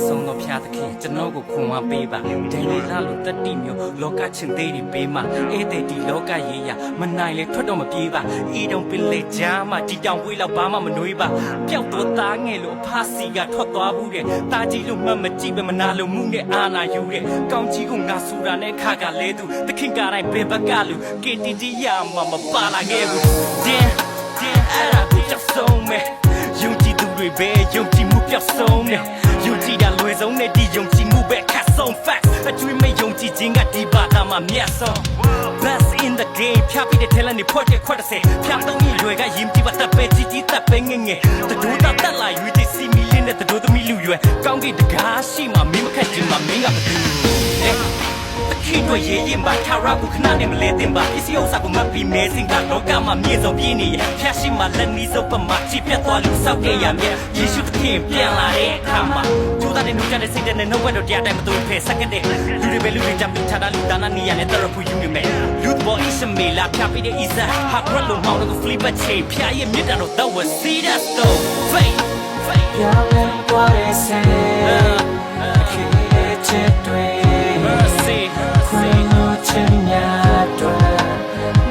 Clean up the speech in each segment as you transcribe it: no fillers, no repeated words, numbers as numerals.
ဆုံးသောဖျားသခင်ကျွန်တော်ကိုခွန်အားပေးပါဒယ်လီလာလို့တတိမျိုးလောကချင်းသေးတွေပေးမှာအေးတဲ့ဒီလောကရေးရမနိုင်လေထွက်တော့မပြေးပါအီတုံပင်လေချာမှဒီတောင်ပွေးလောက်ဘာမှမနှွေးပါပျောက်တော့သားငယ်လို့အဖားစီကထွက်သွားဘူးတဲ့တာကြီးလို့မှတ်မကြည့်ပဲမနာလို့မှုနဲ့အာနာယူတဲ့ကောင်းကြီးကငါဆူတာနဲ့ခါကလဲသူသခင်ကတိုင်းဘယ်ဘက်ကလူ KTT ရမှာမပါလာခဲ့ဘူးတင်းအဲ့ဒါကိုကြောက်ဆုံးမဲ့ယုံကြည်သူတွေပဲယုံကြည်မှုပျောက်ဆုံးနဲ့ယုံကြည်တာလွယ်ဆုံးနဲ့ဒီယုံကြည်မှုပဲခက်ဆုံး facts အကျွေးမဲ့ယုံကြည်ခြင်းကဒီဘာသာမှာမြတ်ဆုံး best in the game ဖြာပြီးတဲ့ talent တွေဖွက်တဲ့ခွက်တဲ့ဖြာသုံးကြီးရွယ်ကရင်ကြည့်ပါတပ်ပဲကြီးတပ်ပဲငငယ်တဒိုးတာတက်လာရွေးတဲ့စီမီလင်းတဲ့တဒိုးသမီးလူရွယ်ကောင်းကင်တကားရှိမှမင်းမခက်ခြင်းမှမင်းကမသိတခိတို့ရေးရင်ပါထာရကုခဏနဲ့မလဲတင်ပါပစ္စည်းဥစ္စာကိုမပြီးမဲစင်ကလောကမှာမြေစုံပြင်းနေရဖျက်ရှိမှလက်နီးစုပ်ပမာချစ်ပြတ်သွားလို့စောက်ခဲ့ရမြဲယေရှုသခင်ပြန်လာတဲ့အခါမှာကျိုးသားတဲ့နှုတ်ကြတဲ့စိတ်တဲ့နှုတ်ဘက်တော့တရားတိုင်းမသွေးဖဲစက်ကတဲ့လူတွေပဲလူတွေကြမ်းပြီးထားတာလူဒါနာနေရတဲ့တရဖူယူနေမယ်လူဘောအစ်စမေလာဖြာပြီးတဲ့အီဇာဟာကရလုံးမောင်းတော့ flip a chain ဖျာရဲ့မြစ်တာတော့ that was see that stone fake ပြောင်းလဲသွားတဲ့ဆယ်ခေတ်ချစ်တွေ mercy ခွင့်လို့ချင်များတော့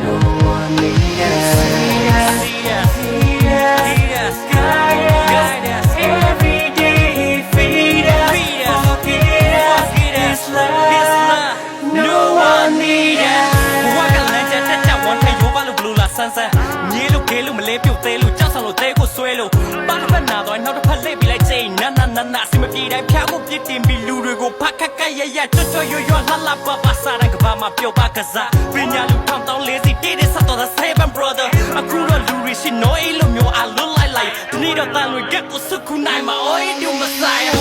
no one need us guide us every day feed us forget us this love no one need us ဘဝကလည်းတက်ဝန်ထဲရောပါလို့ဘလူးလာဆန်းဆန်းမြေလို့ကေလို့မလဲပြုတ်သေးလို့ကြောက်ဆောင်လို့တဲကိုဆွဲလို့ပါတစ်ဖက်နာတော့နောက်တစ်ဖက်လှည့်ပြီးလိုက်ချိန်နာစင်မပြေတိုင်းဖျားကိုပြစ်တင်ပြီးလူတွေကိုဖတ်ခက်ခက်ရကျွတ်ရွလှလှပပစားတဲ့ကဘာမှာပြုတ်ပါကစားပညာလူထောင်တောင်းလေးစီတေးတဲ့ဆက်တော့ seven brother အခုတော့လူတွေရှိနော်အေးလို့မျိုးအလွတ်လိုက်ဒီနေ့တော့တန်တွေကက်ကိုစုခုနိုင်မှာ oh you messiah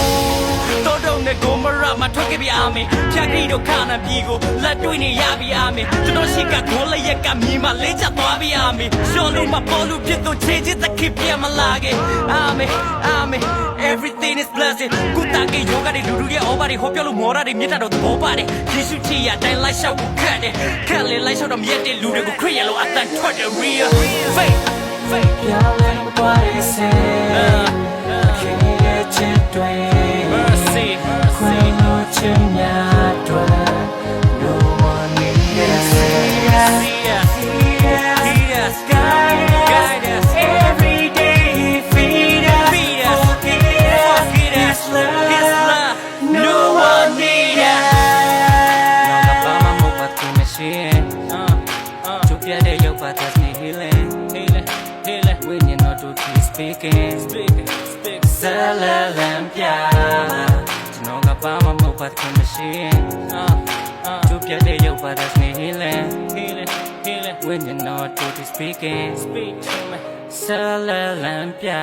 don't ne go mara ma thoke bi ame phya kri do khana pi ko lat twai ne ya bi ame ကျွန်တော်ရှိကဂိုးလရက်ကမြေမှာလေးချသွားပြီ ame ရှော်လို့မပေါ်လို့ပြစ်တော့ချေချစ်တခိပြန်မလာခဲ့ ame everything is blessed ကုတာကေယောဂတွေလူတွေအော်ဘာတွေဟောပြောလို့မော်ရတွေမြစ်တာတော့သဘောပါတယ်ယေရှုချီရတိုင်းလိုက်လျှောက်ကိုခတ်တယ်ခက်လေလိုက်လျှောက်တော့မြတ်တဲ့လူတွေကိုခရစ်ရလို့အတန်ထွက်တယ် real faith ပြောင်းလဲသွားတဲ့ဆယ်ခေတ်ချစ်တွေ mercy ခွင့်လို့ချင်များတော့ no one need us guide us every day feed us forget us this love no one need us ဘာမှမဟုတ်ဘူးမရှိကျုပ်ပြတဲ့ရုပ်ပါတဲ့နေ healing when you know to keep speaking Salalam pya ကျွန်တော်ကဘာမှမဟုတ်ဘူးမရှိကျုပ်ပြတဲ့ရုပ်ပါတဲ့နေ healing when you know to keep speaking Salalam pya